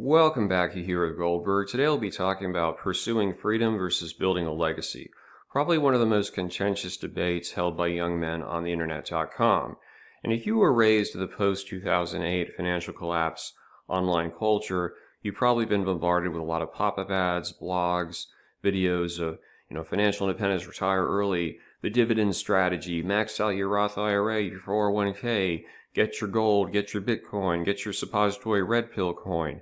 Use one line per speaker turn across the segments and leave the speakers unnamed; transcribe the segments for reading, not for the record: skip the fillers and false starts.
Welcome back here at Goldberg. Today I'll be talking about pursuing freedom versus building a legacy. Probably one of the most contentious debates held by young men on the internet.com. And if you were raised in the post-2008 financial collapse online culture, you've probably been bombarded with a lot of pop-up ads, blogs, videos of, financial independence, retire early, the dividend strategy, max out your Roth IRA, your 401k, get your gold, get your Bitcoin, get your suppository red pill coin.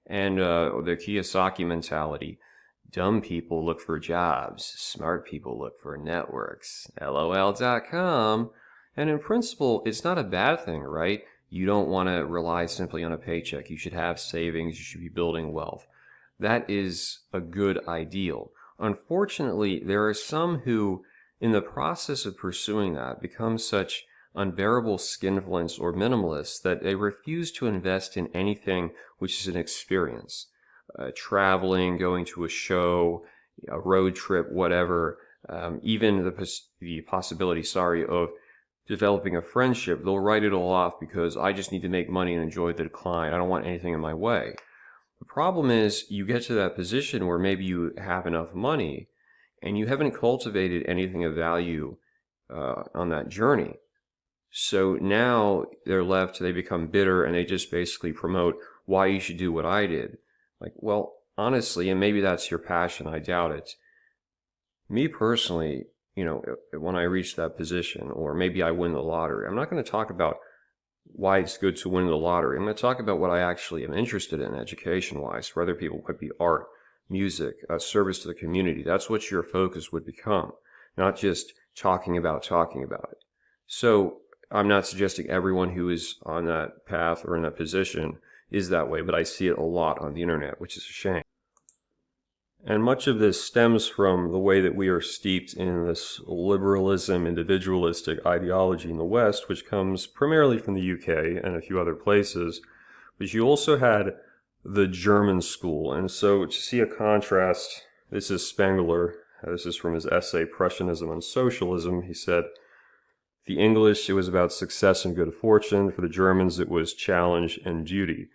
And the Kiyosaki mentality. Dumb people look for jobs. Smart people look for networks. LOL.com. And in principle, it's not a bad thing, right? You don't want to rely simply on a paycheck. You should have savings. You should be building wealth. That is a good ideal. Unfortunately, there are some who, in the process of pursuing that, become such unbearable skinflints or minimalists that they refuse to invest in anything which is an experience. Traveling, going to a show, a road trip, whatever, even the possibility, of developing a friendship, they'll write it all off because I just need to make money and enjoy the decline. I don't want anything in my way. The problem is you get to that position where maybe you have enough money and you haven't cultivated anything of value on that journey. So now they're left, they become bitter, and they just basically promote why you should do what I did. Like, well, honestly, and maybe that's your passion, I doubt it. Me personally, when I reach that position, or maybe I win the lottery, I'm not going to talk about why it's good to win the lottery. I'm going to talk about what I actually am interested in education-wise. For other people, it could be art, music, service to the community. That's what your focus would become, not just talking about it. So I'm not suggesting everyone who is on that path or in that position is that way, but I see it a lot on the internet, which is a shame. And much of this stems from the way that we are steeped in this liberalism, individualistic ideology in the West, which comes primarily from the UK and a few other places. But you also had the German school. And so to see a contrast, this is Spangler. This is from his essay, Prussianism and Socialism. He said, the English, it was about success and good fortune. For the Germans, it was challenge and duty.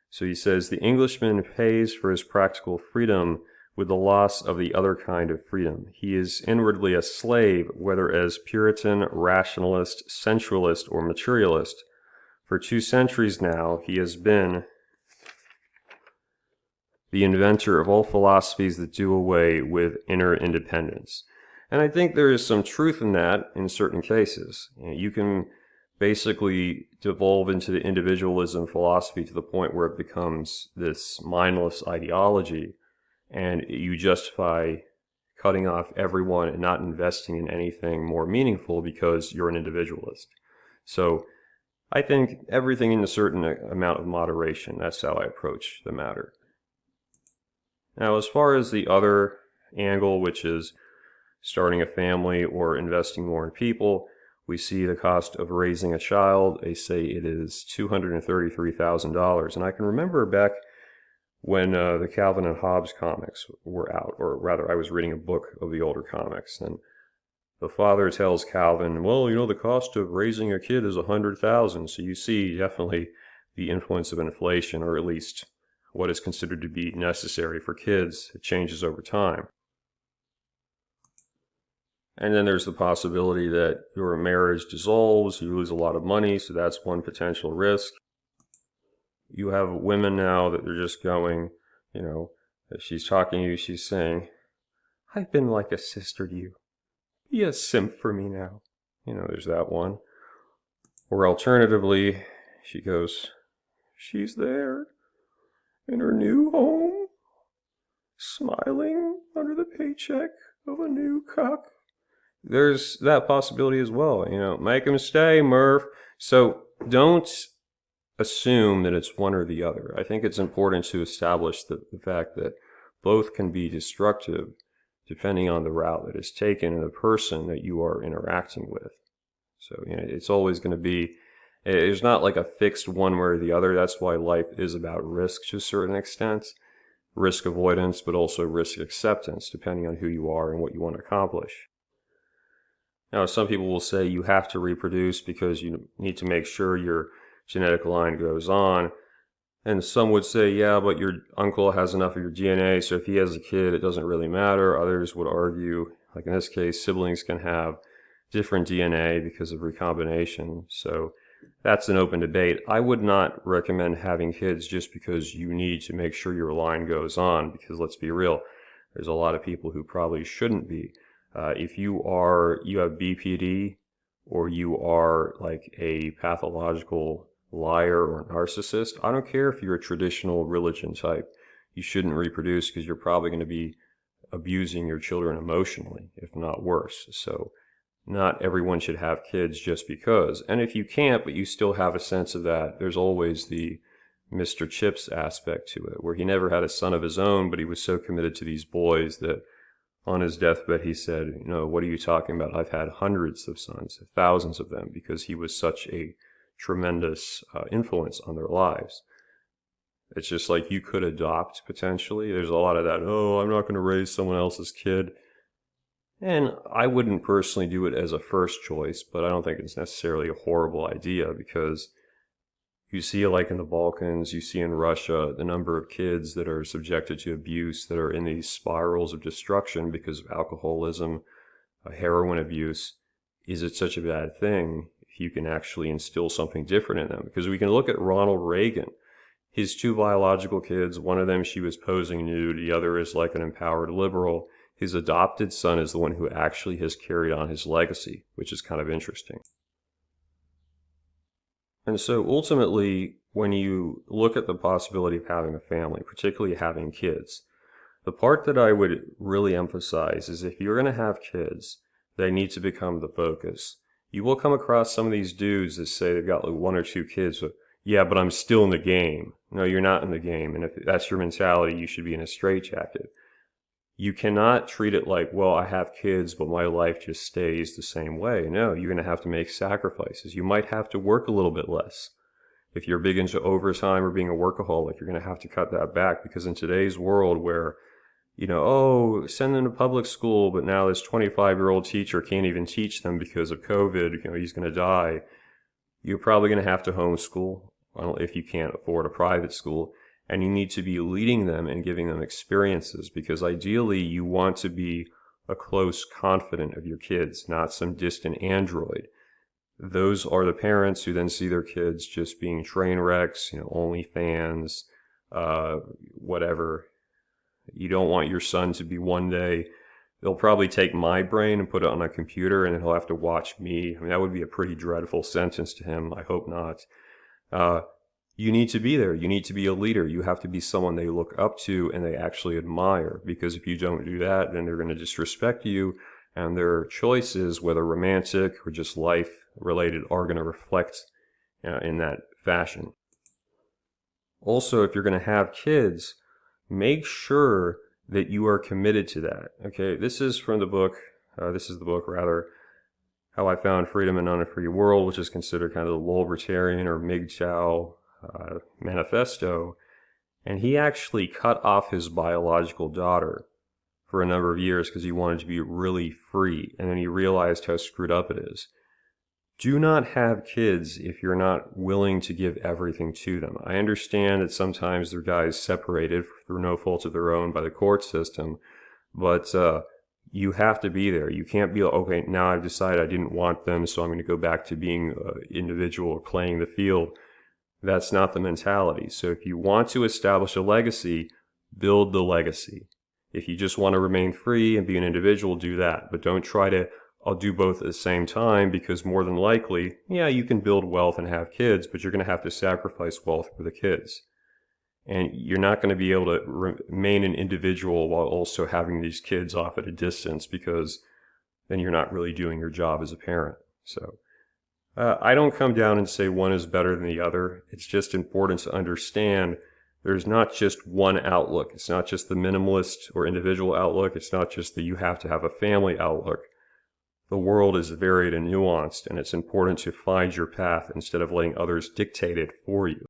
So he says, the Englishman pays for his practical freedom with the loss of the other kind of freedom. He is inwardly a slave, whether as Puritan, rationalist, sensualist, or materialist. For 2 centuries now, he has been the inventor of all philosophies that do away with inner independence. And I think there is some truth in that in certain cases. You can basically devolve into the individualism philosophy to the point where it becomes this mindless ideology, and you justify cutting off everyone and not investing in anything more meaningful because you're an individualist. So I think everything in a certain amount of moderation. That's how I approach the matter. Now, as far as the other angle, which is starting a family or investing more in people, we see the cost of raising a child. They say it is $233,000. And I can remember back when the Calvin and Hobbes comics were out, or rather I was reading a book of the older comics, and the father tells Calvin, well, the cost of raising a kid is $100,000. So you see definitely the influence of inflation, or at least what is considered to be necessary for kids. It changes over time. And then there's the possibility that your marriage dissolves, you lose a lot of money, so that's one potential risk. You have women now that they're just going, if she's talking to you, she's saying, I've been like a sister to you. Be a simp for me now. There's that one. Or alternatively, she goes, she's there in her new home, smiling under the paycheck of a new cock. There's that possibility as well. Make them stay, Murph. So don't assume that it's one or the other. I think it's important to establish the fact that both can be destructive depending on the route that is taken and the person that you are interacting with. So, it's always going to be, there's not like a fixed one way or the other. That's why life is about risk to a certain extent. Risk avoidance, but also risk acceptance, depending on who you are and what you want to accomplish. Now, some people will say you have to reproduce because you need to make sure your genetic line goes on. And some would say, yeah, but your uncle has enough of your DNA, so if he has a kid, it doesn't really matter. Others would argue, like in this case, siblings can have different DNA because of recombination. So that's an open debate. I would not recommend having kids just because you need to make sure your line goes on, because let's be real, there's a lot of people who probably shouldn't be. If you have BPD, or you are like a pathological liar or narcissist, I don't care if you're a traditional religion type. You shouldn't reproduce because you're probably going to be abusing your children emotionally, if not worse. So not everyone should have kids just because. And if you can't, but you still have a sense of that, there's always the Mr. Chips aspect to it, where he never had a son of his own, but he was so committed to these boys that on his deathbed he said, what are you talking about? I've had hundreds of sons, thousands of them, because he was such a tremendous influence on their lives. It's just like you could adopt potentially. There's a lot of that, oh, I'm not going to raise someone else's kid. And I wouldn't personally do it as a first choice, but I don't think it's necessarily a horrible idea, because you see, like in the Balkans, you see in Russia, the number of kids that are subjected to abuse, that are in these spirals of destruction because of alcoholism, heroin abuse. Is it such a bad thing if you can actually instill something different in them? Because we can look at Ronald Reagan. His two biological kids, one of them she was posing nude, the other is like an empowered liberal. His adopted son is the one who actually has carried on his legacy, which is kind of interesting. And so ultimately, when you look at the possibility of having a family, particularly having kids, the part that I would really emphasize is if you're going to have kids, they need to become the focus. You will come across some of these dudes that say they've got like one or two kids, but yeah, but I'm still in the game. No, you're not in the game. And if that's your mentality, you should be in a straitjacket. You cannot treat it like, well, I have kids, but my life just stays the same way. No, you're going to have to make sacrifices. You might have to work a little bit less. If you're big into overtime or being a workaholic, you're going to have to cut that back, because in today's world where, oh, send them to public school, but now this 25-year-old teacher can't even teach them because of COVID, he's going to die. You're probably going to have to homeschool if you can't afford a private school. And you need to be leading them and giving them experiences, because ideally you want to be a close confidant of your kids, not some distant android. Those are the parents who then see their kids just being train wrecks, OnlyFans, whatever. You don't want your son to be one day, they'll probably take my brain and put it on a computer and then he'll have to watch me. I mean, that would be a pretty dreadful sentence to him. I hope not. You need to be there. You need to be a leader. You have to be someone they look up to and they actually admire, because if you don't do that, then they're going to disrespect you, and their choices, whether romantic or just life related, are going to reflect in that fashion. Also, if you're going to have kids, make sure that you are committed to that. Okay, this is from the book, How I Found Freedom in an Unfree World, which is considered kind of the libertarian or MGTOW manifesto. And he actually cut off his biological daughter for a number of years because he wanted to be really free. And then he realized how screwed up it is. Do not have kids if you're not willing to give everything to them. I understand that sometimes they're guys separated through no fault of their own by the court system, but you have to be there. You can't be, okay, now I've decided I didn't want them, so I'm going to go back to being an individual or playing the field. That's not the mentality. So if you want to establish a legacy, build the legacy. If you just want to remain free and be an individual, do that. But don't try to, I'll do both at the same time, because more than likely, yeah, you can build wealth and have kids, but you're going to have to sacrifice wealth for the kids. And you're not going to be able to remain an individual while also having these kids off at a distance, because then you're not really doing your job as a parent. So I don't come down and say one is better than the other. It's just important to understand there's not just one outlook. It's not just the minimalist or individual outlook. It's not just that you have to have a family outlook. The world is varied and nuanced, and it's important to find your path instead of letting others dictate it for you.